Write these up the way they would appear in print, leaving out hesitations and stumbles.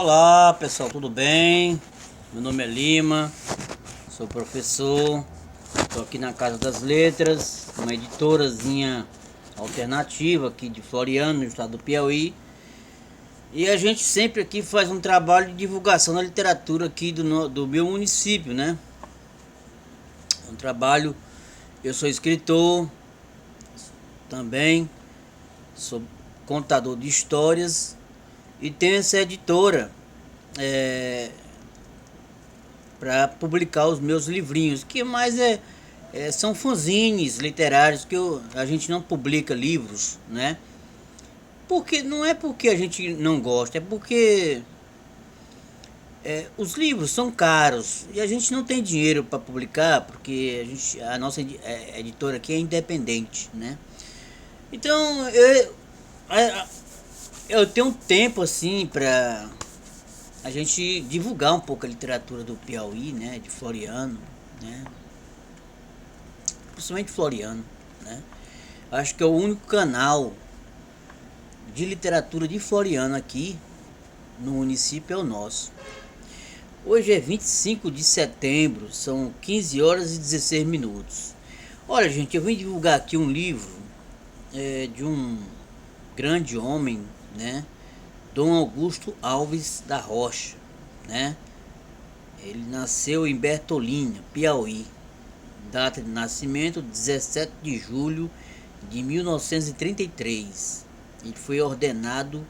Olá pessoal, tudo bem? Meu nome é Lima, sou professor, estou aqui na Casa das Letras, uma editorazinha alternativa aqui de Floriano, no estado do Piauí. E a gente sempre aqui faz um trabalho de divulgação da literatura aqui do meu município, né? Um trabalho, eu sou escritor também, sou contador de histórias e tenho essa editora para publicar os meus livrinhos, que mais são fanzines literários a gente não publica livros, né? Porque não é porque a gente não gosta, é porque os livros são caros e a gente não tem dinheiro para publicar, porque a nossa editora aqui é independente, né? Então eu tenho um tempo assim para a gente divulgar um pouco a literatura do Piauí, né, de Floriano, né, principalmente Floriano, né. Acho que é o único canal de literatura de Floriano aqui no município é o nosso. Hoje é 25 de setembro, são 15 horas e 16 minutos. Olha, gente, eu vim divulgar aqui um livro de um grande homem, né, Dom Augusto Alves da Rocha, né? Ele nasceu em Bertolínia, Piauí. Data de nascimento 17 de julho de 1933. Ele foi ordenado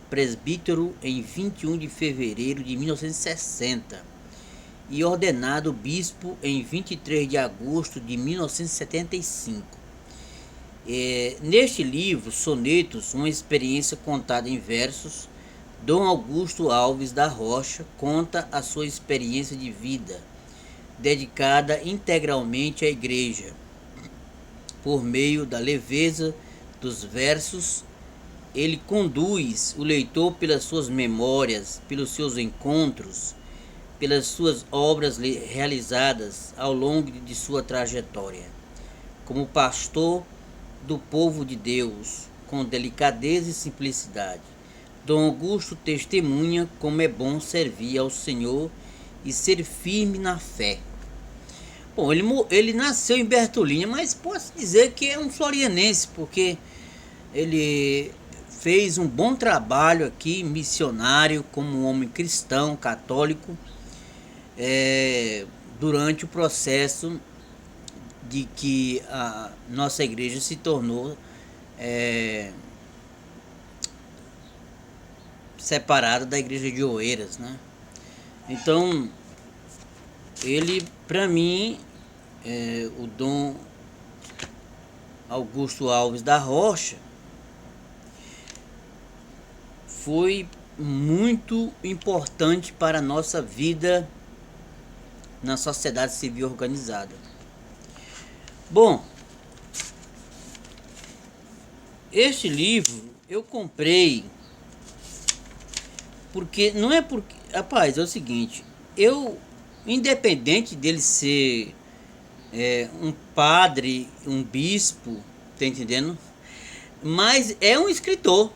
presbítero em 21 de fevereiro de 1960 e ordenado bispo em 23 de agosto de 1975. Neste livro, Sonetos, uma experiência contada em versos, Dom Augusto Alves da Rocha conta a sua experiência de vida, dedicada integralmente à Igreja. Por meio da leveza dos versos, ele conduz o leitor pelas suas memórias, pelos seus encontros, pelas suas obras realizadas ao longo de sua trajetória. Como pastor do povo de Deus, com delicadeza e simplicidade, Dom Augusto testemunha como é bom servir ao Senhor e ser firme na fé. Bom, ele nasceu em Bertolínia, mas posso dizer que é um florianense, porque ele fez um bom trabalho aqui, missionário, como um homem cristão, católico, durante o processo de que a nossa igreja se tornou separada da igreja de Oeiras, né? Então, ele, para mim, o Dom Augusto Alves da Rocha, foi muito importante para a nossa vida na sociedade civil organizada. Bom, este livro eu comprei porque não é porque, rapaz, é o seguinte, independente dele ser um padre, um bispo, tá entendendo? Mas é um escritor,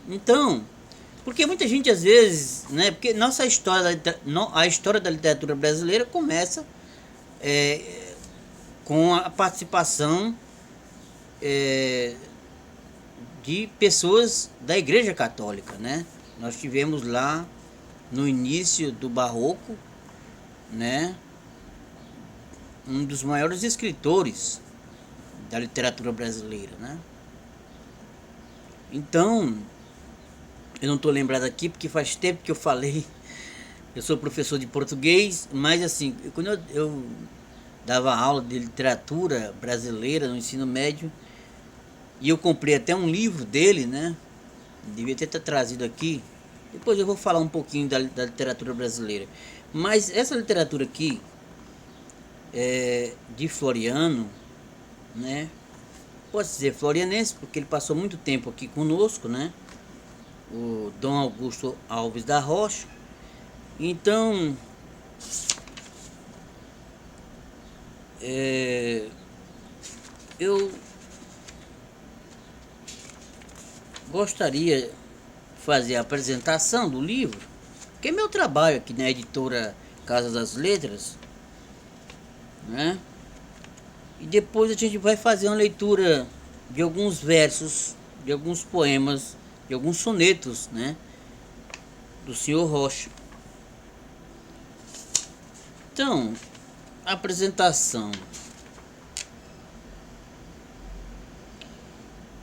Então, porque muita gente às vezes, né? Porque nossa história, a história da literatura brasileira começa com a participação de pessoas da Igreja Católica, né? Nós tivemos lá no início do Barroco, né, um dos maiores escritores da literatura brasileira, né? Então, eu não estou lembrado aqui porque faz tempo que eu falei. Eu sou professor de português, mas assim, quando eu dava aula de literatura brasileira no ensino médio, e eu comprei até um livro dele, né? Devia ter trazido aqui. Depois eu vou falar um pouquinho da literatura brasileira. Mas essa literatura aqui, de Floriano, né? Posso dizer florianense, porque ele passou muito tempo aqui conosco, né? O Dom Augusto Alves da Rocha. Então, eu gostaria fazer a apresentação do livro, que é meu trabalho aqui na editora Casa das Letras, né? E depois a gente vai fazer uma leitura de alguns versos, de alguns poemas, de alguns sonetos, né? Do Senhor Rocha. Então, apresentação.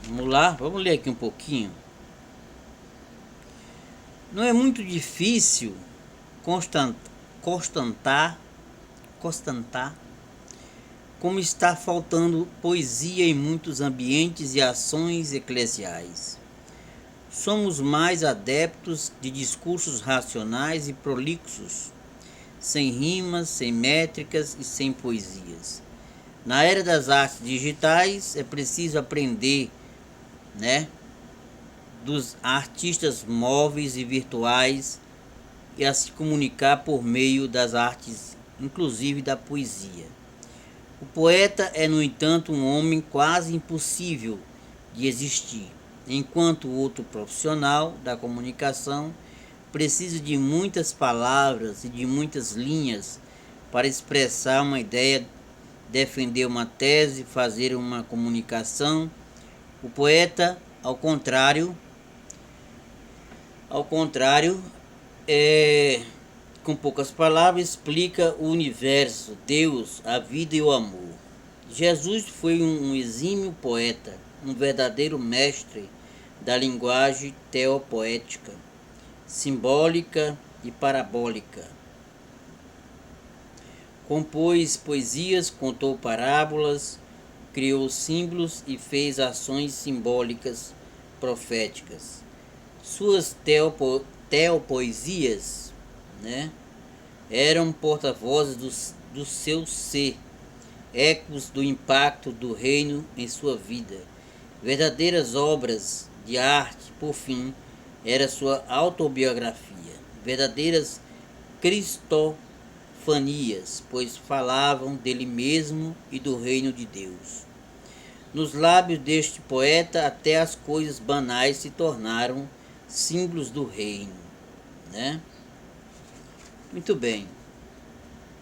Vamos lá, vamos ler aqui um pouquinho. Não é muito difícil constatar como está faltando poesia em muitos ambientes e ações eclesiais. Somos mais adeptos de discursos racionais e prolixos, sem rimas, sem métricas e sem poesias. Na era das artes digitais é preciso aprender, né, dos artistas móveis e virtuais e a se comunicar por meio das artes, inclusive da poesia. O poeta é, no entanto, um homem quase impossível de existir, enquanto o outro profissional da comunicação precisa de muitas palavras e de muitas linhas para expressar uma ideia, defender uma tese, fazer uma comunicação. O poeta, ao contrário, com poucas palavras, explica o universo, Deus, a vida e o amor. Jesus foi um exímio poeta, um verdadeiro mestre da linguagem teopoética, simbólica e parabólica. Compôs poesias, contou parábolas, criou símbolos e fez ações simbólicas proféticas. Suas teopoesias, né, eram porta-vozes do seu ser, ecos do impacto do reino em sua vida. Verdadeiras obras de arte, por fim, era sua autobiografia. Verdadeiras cristofanias, pois falavam dele mesmo e do reino de Deus. Nos lábios deste poeta, até as coisas banais se tornaram símbolos do reino, né? Muito bem.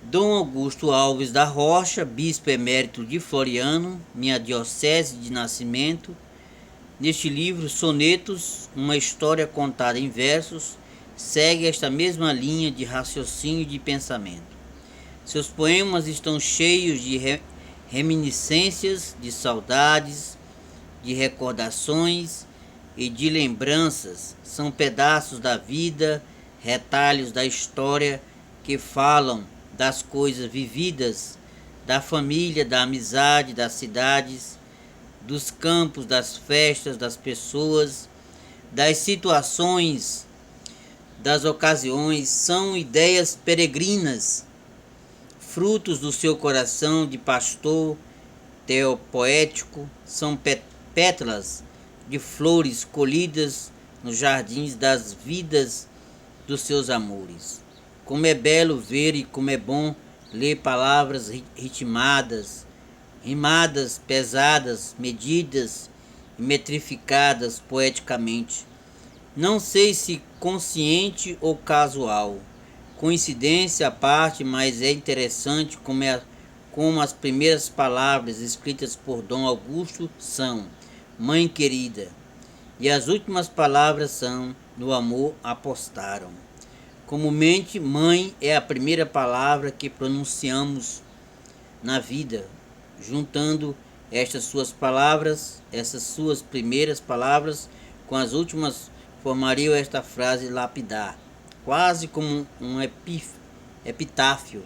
Dom Augusto Alves da Rocha, bispo emérito de Floriano, minha diocese de nascimento. Neste livro, Sonetos, uma história contada em versos, segue esta mesma linha de raciocínio e de pensamento. Seus poemas estão cheios de reminiscências, de saudades, de recordações e de lembranças. São pedaços da vida, retalhos da história que falam das coisas vividas, da família, da amizade, das cidades, dos campos, das festas, das pessoas, das situações, das ocasiões. São ideias peregrinas, frutos do seu coração de pastor teopoético. São pétalas de flores colhidas nos jardins das vidas dos seus amores. Como é belo ver e como é bom ler palavras ritmadas, pesadas, medidas e metrificadas poeticamente. Não sei se consciente ou casual, coincidência à parte, mas é interessante como as primeiras palavras escritas por Dom Augusto são Mãe querida, e as últimas palavras são No amor apostaram. Comumente, mãe é a primeira palavra que pronunciamos na vida. Juntando essas suas primeiras palavras com as últimas, formariam esta frase lapidar, quase como um epitáfio.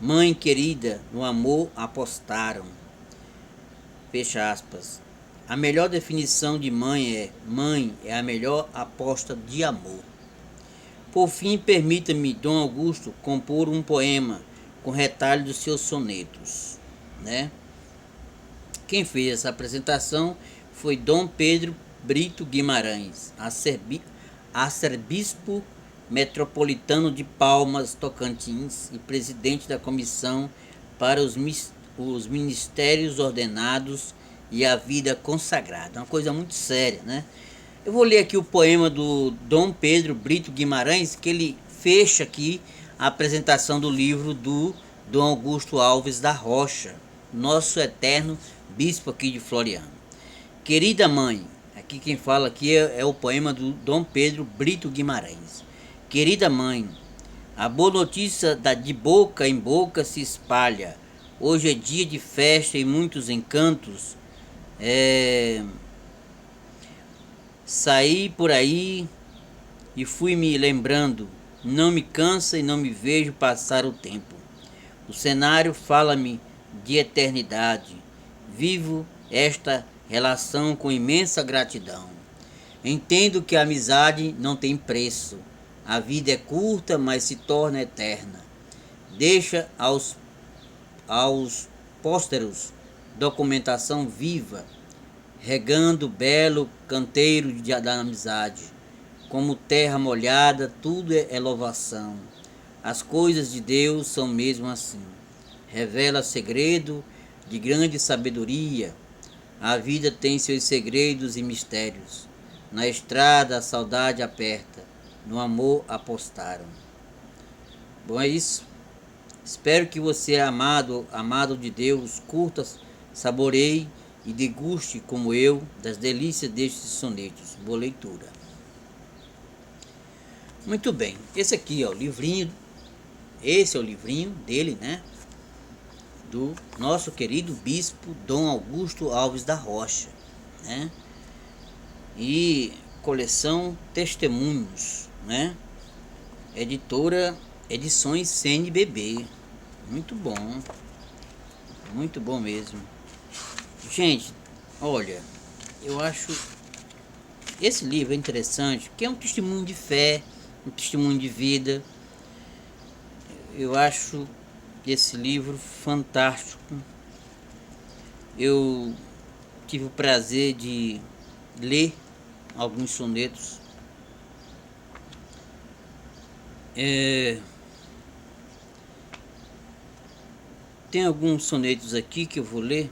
Mãe querida, no amor apostaram. Fecha aspas. A melhor definição de mãe é a melhor aposta de amor. Por fim, permita-me, Dom Augusto, compor um poema com retalho dos seus sonetos, né? Quem fez essa apresentação foi Dom Pedro Brito Guimarães, arcebispo metropolitano de Palmas, Tocantins, e presidente da Comissão para os Ministérios Ordenados e a Vida Consagrada. Uma coisa muito séria, né? Eu vou ler aqui o poema do Dom Pedro Brito Guimarães, que ele fecha aqui a apresentação do livro do Dom Augusto Alves da Rocha, nosso eterno bispo aqui de Floriano. Querida mãe, aqui quem fala aqui é o poema do Dom Pedro Brito Guimarães. Querida mãe, a boa notícia de boca em boca se espalha. Hoje é dia de festa e muitos encantos. Saí por aí e fui me lembrando. Não me cansa e não me vejo passar o tempo. O cenário fala-me de eternidade. Vivo esta relação com imensa gratidão. Entendo que a amizade não tem preço. A vida é curta, mas se torna eterna. Deixa aos pósteros documentação viva, regando belo canteiro da amizade. Como terra molhada, tudo é louvação. As coisas de Deus são mesmo assim. Revela segredo de grande sabedoria. A vida tem seus segredos e mistérios. Na estrada a saudade aperta, no amor apostaram. Bom, é isso. Espero que você, amado de Deus, curta, saboreie e deguste, como eu, das delícias destes sonetos. Boa leitura. Muito bem, esse aqui é o livrinho, esse é o livrinho dele, né? Do nosso querido bispo Dom Augusto Alves da Rocha, né? E coleção Testemunhos, né? Editora Edições CNBB. Muito bom mesmo. Gente, olha, eu acho esse livro é interessante, porque é um testemunho de fé, um testemunho de vida. Eu acho esse livro fantástico. Eu tive o prazer de ler alguns sonetos. Tem alguns sonetos aqui que eu vou ler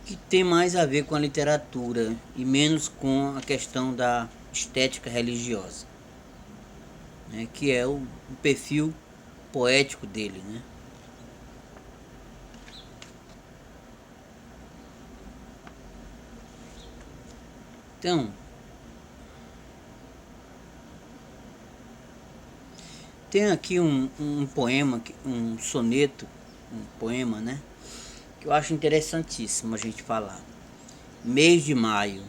que tem mais a ver com a literatura e menos com a questão da estética religiosa, né, que é o perfil poético dele, né? Então, tem aqui um poema, um soneto, um poema, né? Que eu acho interessantíssimo a gente falar. Mês de maio,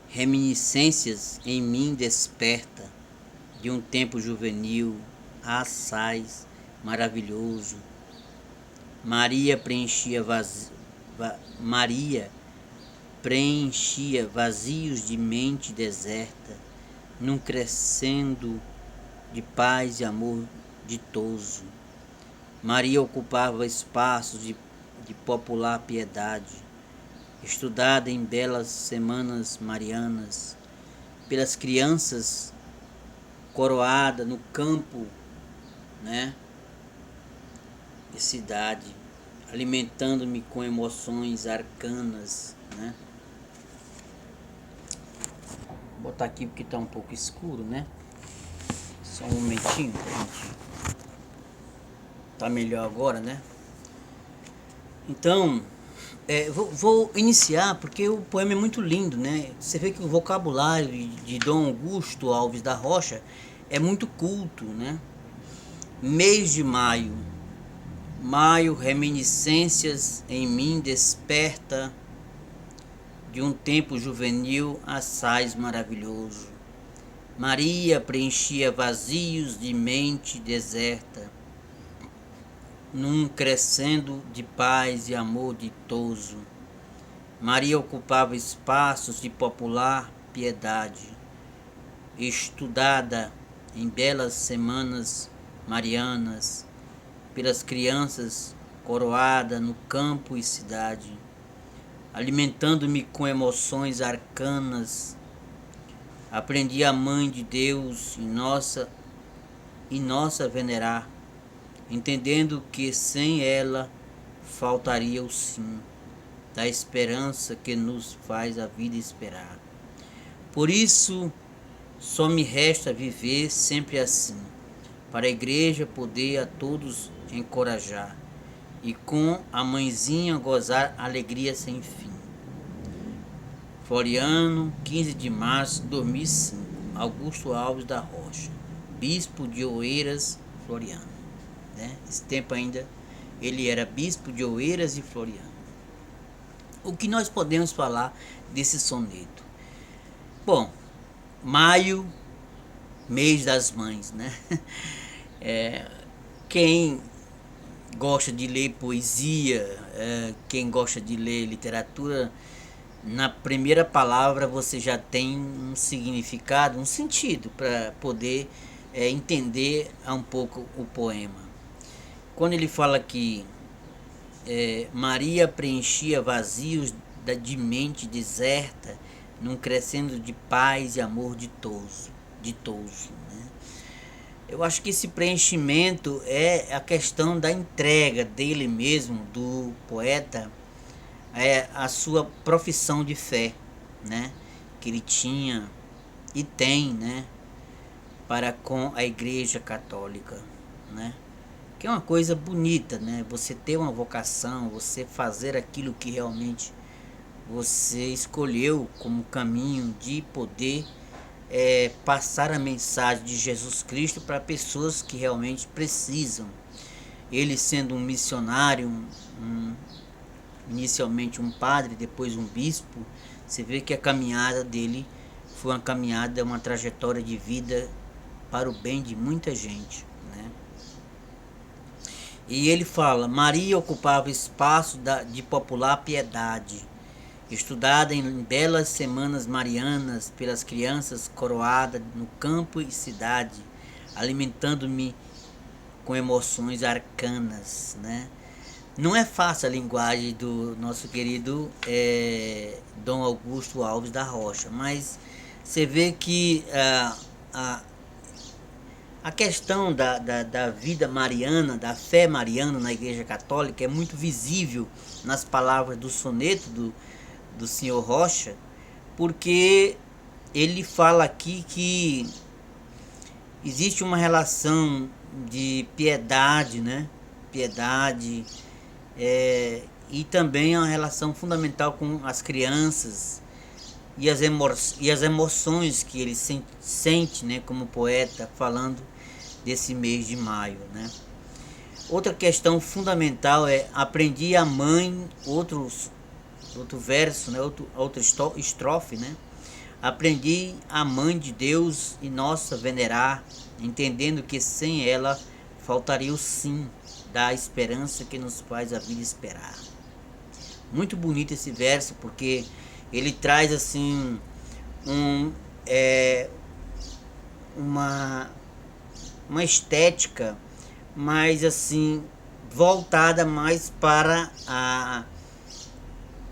reminiscências em mim desperta de um tempo juvenil, assaz, maravilhoso. Maria preenchia vazios de mente deserta, num crescendo de paz e amor ditoso. Maria ocupava espaços de popular piedade, estudada em belas semanas marianas, pelas crianças, coroada no campo, né, de cidade, alimentando-me com emoções arcanas, né? Vou botar aqui porque está um pouco escuro, né? Só um momentinho, gente. Tá melhor agora, né? Então, vou iniciar porque o poema é muito lindo, né? Você vê que o vocabulário de Dom Augusto Alves da Rocha é muito culto, né? Mês de maio, reminiscências em mim desperta de um tempo juvenil assaz maravilhoso. Maria preenchia vazios de mente deserta, num crescendo de paz e amor ditoso. Maria ocupava espaços de popular piedade, estudada em belas semanas marianas, pelas crianças, coroada no campo e cidade, alimentando-me com emoções arcanas. Aprendi a Mãe de Deus em nossa venerar, entendendo que sem ela faltaria o sim. da esperança que nos faz a vida esperar. Por isso, só me resta viver sempre assim, para a igreja poder a todos encorajar e com a mãezinha gozar alegria sem fim. Floriano, 15 de março de 2005. Augusto Alves da Rocha, bispo de Oeiras, Floriano. Esse tempo ainda ele era bispo de Oeiras e Floriano. O que nós podemos falar desse soneto? Bom, maio, mês das mães, né? Quem gosta de ler poesia, quem gosta de ler literatura, na primeira palavra você já tem um significado, um sentido para poder entender um pouco o poema. Quando ele fala que Maria preenchia vazios de deserta, num crescendo de paz e amor ditoso, né? Eu acho que esse preenchimento é a questão da entrega dele mesmo, do poeta, a sua profissão de fé, né? Que ele tinha e tem, né? Para com a Igreja Católica, né? Que é uma coisa bonita, né? Você ter uma vocação, você fazer aquilo que realmente você escolheu como caminho de poder passar a mensagem de Jesus Cristo para pessoas que realmente precisam. Ele sendo um missionário, inicialmente um padre, depois um bispo, você vê que a caminhada dele foi uma caminhada, uma trajetória de vida para o bem de muita gente, né? E ele fala: Maria ocupava espaço de popular piedade, estudada em belas semanas marianas pelas crianças, coroada no campo e cidade, alimentando-me com emoções arcanas, né? Não é fácil a linguagem do nosso querido Dom Augusto Alves da Rocha, mas você vê que a questão da vida mariana, da fé mariana na Igreja Católica é muito visível nas palavras do soneto do senhor Rocha, porque ele fala aqui que existe uma relação de piedade, né? Piedade, e também uma relação fundamental com as crianças e as emoções que ele sente, né, como poeta, falando desse mês de maio, né? Outra questão fundamental é: aprendi a mãe, outro verso, né, outra estrofe, né? Aprendi a mãe de Deus e nossa venerar, entendendo que sem ela faltaria o sim da esperança que nos faz a vida esperar. Muito bonito esse verso, porque ele traz assim uma estética mais assim voltada mais para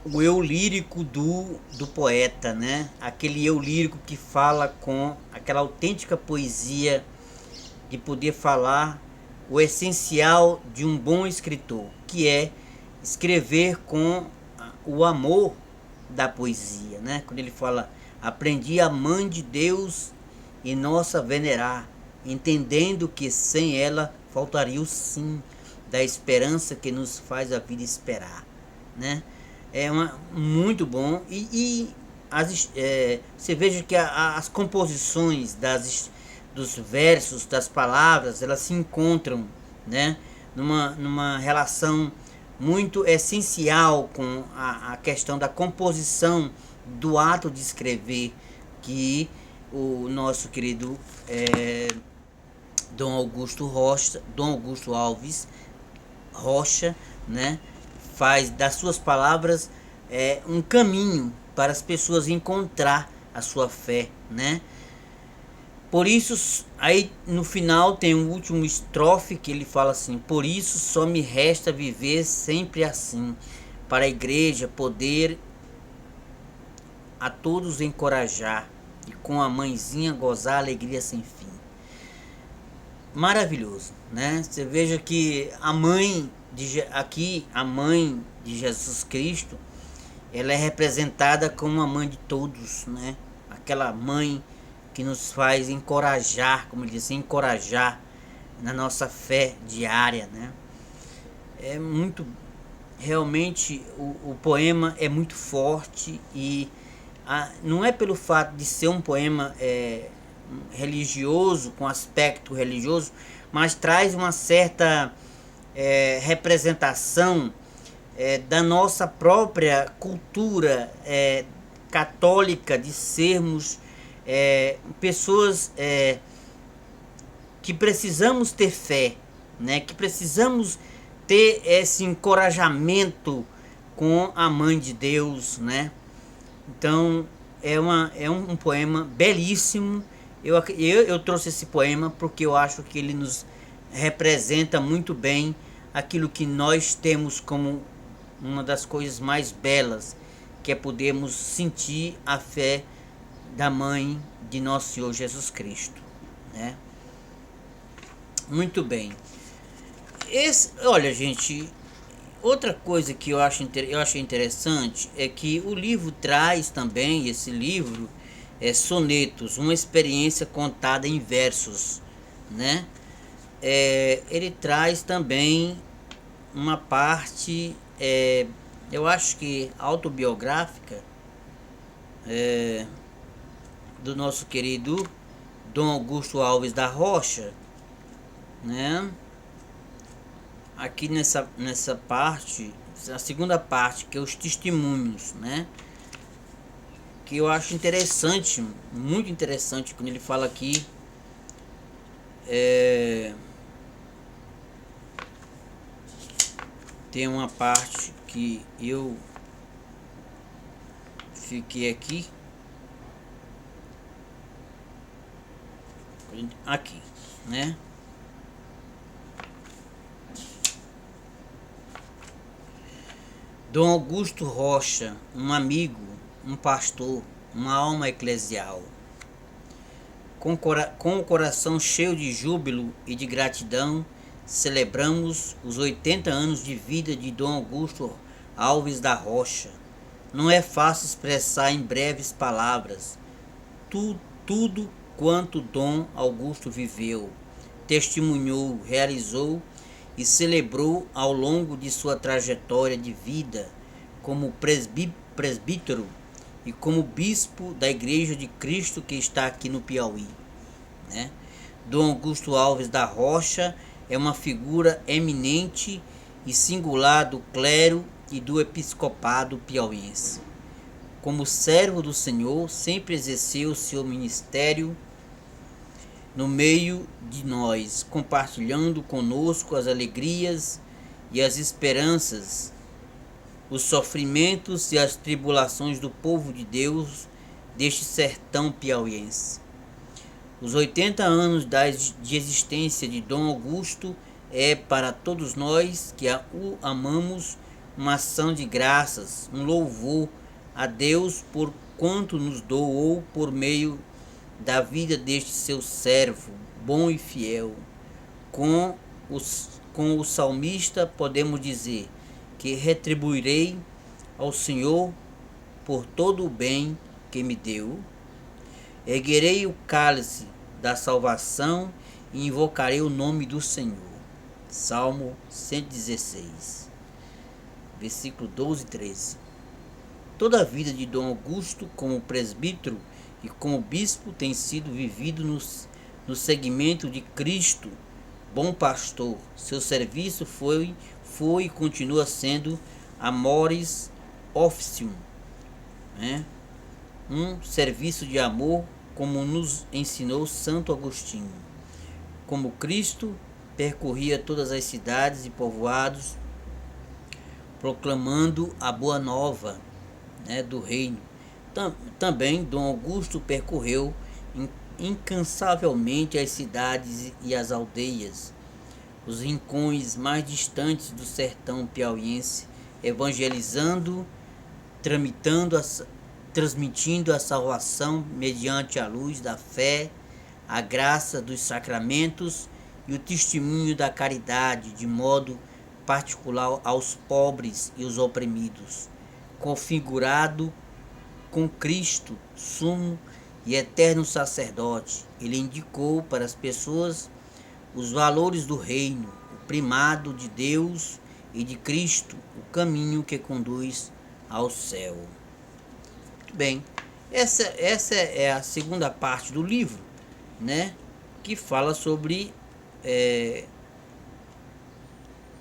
o eu lírico do poeta, né? Aquele eu lírico que fala com aquela autêntica poesia de poder falar o essencial de um bom escritor, que é escrever com o amor da poesia, né? Quando ele fala: aprendi a mãe de Deus e nossa venerar, entendendo que sem ela faltaria o sim da esperança que nos faz a vida esperar, né? Muito bom. Você veja que as composições dos versos, das palavras, elas se encontram, né, numa relação muito essencial com a questão da composição, do ato de escrever, que o nosso querido Dom Augusto Alves Rocha, né, faz das suas palavras um caminho para as pessoas encontrar a sua fé, né? Por isso, aí no final tem um último estrofe que ele fala assim: por isso só me resta viver sempre assim, para a igreja poder a todos encorajar e com a mãezinha gozar alegria sem fim. Maravilhoso, né? Você veja que a mãe de Jesus Cristo, ela é representada como a mãe de todos, né? Aquela mãe que nos faz encorajar, como ele diz, encorajar na nossa fé diária, né? É muito, realmente o poema é muito forte e não é pelo fato de ser um poema religioso, com aspecto religioso, mas traz uma certa representação da nossa própria cultura católica, de sermos pessoas que precisamos ter fé, né? Que precisamos ter esse encorajamento com a Mãe de Deus, né? Então é um poema belíssimo. Eu trouxe esse poema porque eu acho que ele nos representa muito bem aquilo que nós temos como uma das coisas mais belas, que é podermos sentir a fé da Mãe de Nosso Senhor Jesus Cristo, né? Muito bem. Olha, gente, outra coisa que eu achei interessante é que o livro traz também, esse livro, Sonetos, uma experiência contada em versos, né? Ele traz também uma parte, eu acho que autobiográfica, do nosso querido Dom Augusto Alves da Rocha, né? Aqui nessa parte, a segunda parte, que é os testemunhos, né? Que eu acho interessante, muito interessante, quando ele fala aqui tem uma parte que eu fiquei aqui, né? Dom Augusto Rocha, um amigo, um pastor, uma alma eclesial. Com o coração cheio de júbilo e de gratidão, celebramos os 80 anos de vida de Dom Augusto Alves da Rocha. Não é fácil expressar em breves palavras tudo quanto Dom Augusto viveu, testemunhou, realizou e celebrou ao longo de sua trajetória de vida como presbítero e como bispo da Igreja de Cristo que está aqui no Piauí, né? Dom Augusto Alves da Rocha é uma figura eminente e singular do clero e do episcopado piauiense. Como servo do Senhor, sempre exerceu seu ministério no meio de nós, compartilhando conosco as alegrias e as esperanças, os sofrimentos e as tribulações do povo de Deus deste sertão piauiense. Os 80 anos de existência de Dom Augusto é para todos nós que o amamos uma ação de graças, um louvor a Deus por quanto nos doou por meio da vida deste seu servo, bom e fiel. Com o salmista podemos dizer que retribuirei ao Senhor por todo o bem que me deu. Erguerei o cálice da salvação e invocarei o nome do Senhor. Salmo 116, versículo 12 e 13. Toda a vida de Dom Augusto como presbítero e como bispo tem sido vivido no segmento de Cristo, bom pastor. Seu serviço foi e continua sendo amoris officium, né? Um serviço de amor, como nos ensinou Santo Agostinho. Como Cristo percorria todas as cidades e povoados, proclamando a boa nova, né, do reino. Também Dom Augusto percorreu incansavelmente as cidades e as aldeias, os rincões mais distantes do sertão piauiense, evangelizando, transmitindo a salvação mediante a luz da fé, a graça dos sacramentos e o testemunho da caridade, de modo particular aos pobres e os oprimidos. configurado com Cristo, sumo e eterno sacerdote. Ele indicou para as pessoas os valores do reino, o primado de Deus e de Cristo, o caminho que conduz ao céu. Muito bem, essa é a segunda parte do livro, né, que fala sobre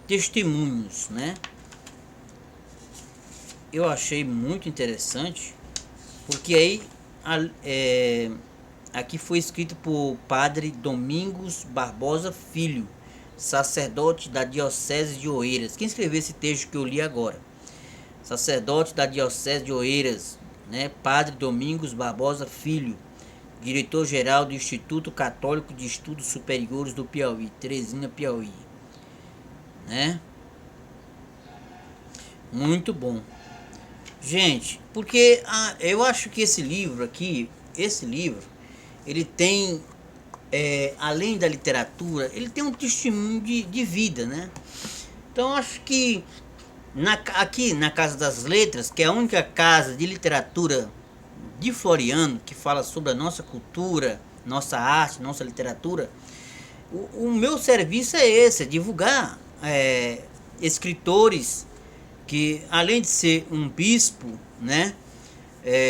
testemunhos, né? Eu achei muito interessante, porque aí aqui foi escrito por Padre Domingos Barbosa Filho, sacerdote da Diocese de Oeiras. Quem escreveu esse texto que eu li agora? Sacerdote da Diocese de Oeiras, né? Padre Domingos Barbosa Filho, diretor-geral do Instituto Católico de Estudos Superiores do Piauí, Teresina, Piauí, né? Muito bom. Gente, porque eu acho que esse livro aqui, ele tem, além da literatura, ele tem um testemunho de vida, né? Então, acho que aqui na Casa das Letras, que é a única casa de literatura de Floriano, que fala sobre a nossa cultura, nossa arte, nossa literatura, o meu serviço é esse, é divulgar escritores que, além de ser um bispo, né,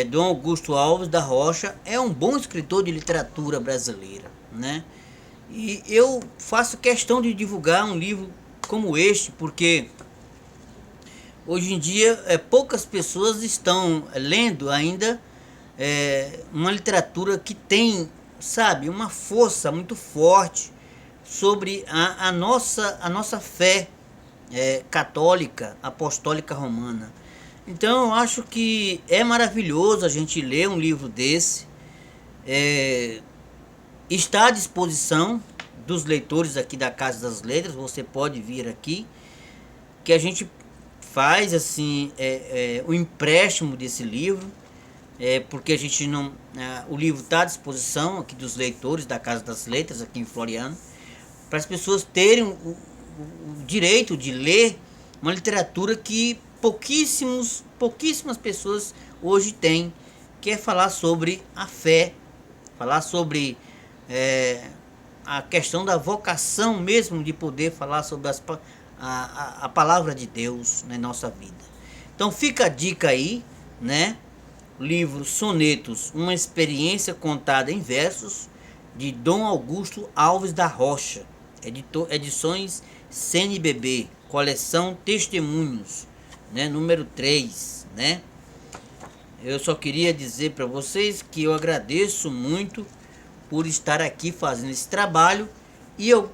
Dom Augusto Alves da Rocha é um bom escritor de literatura brasileira, né? E eu faço questão de divulgar um livro como este, porque hoje em dia poucas pessoas estão lendo ainda uma literatura que tem, sabe, uma força muito forte sobre a nossa fé católica, apostólica romana. Então eu acho que é maravilhoso a gente ler um livro desse. Está à disposição dos leitores aqui da Casa das Letras. Você pode vir aqui, que a gente faz assim o empréstimo desse livro, porque a gente não, o livro está à disposição aqui dos leitores da Casa das Letras aqui em Floriano, para as pessoas terem o direito de ler uma literatura que pouquíssimas pessoas hoje têm, que é falar sobre a fé, falar sobre a questão da vocação mesmo, de poder falar sobre a palavra de Deus na nossa vida. Então fica a dica aí, né? Livro Sonetos, uma experiência contada em versos, de Dom Augusto Alves da Rocha, edições CNBB, coleção Testemunhos, né, número 3, né? Eu só queria dizer para vocês que eu agradeço muito por estar aqui fazendo esse trabalho, e eu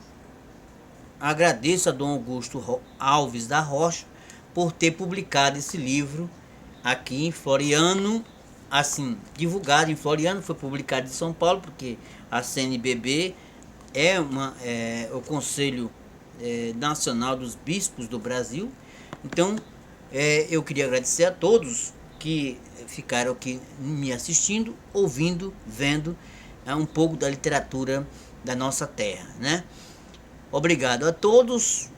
agradeço a Dom Augusto Alves da Rocha por ter publicado esse livro aqui em Floriano, assim, divulgado em Floriano. Foi publicado em São Paulo, porque a CNBB é o Conselho Nacional dos Bispos do Brasil. Então eu queria agradecer a todos que ficaram aqui me assistindo, ouvindo, vendo um pouco da literatura da nossa terra, né? Obrigado a todos,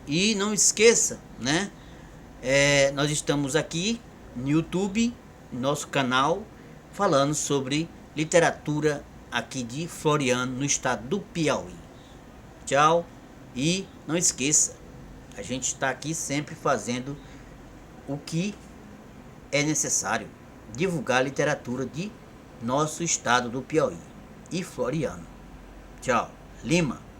e não esqueça, né? Nós estamos aqui no YouTube, nosso canal, falando sobre literatura aqui de Floriano, no estado do Piauí. Tchau, e não esqueça, a gente está aqui sempre fazendo o que é necessário, divulgar a literatura de nosso estado do Piauí e Floriano. Tchau. Lima.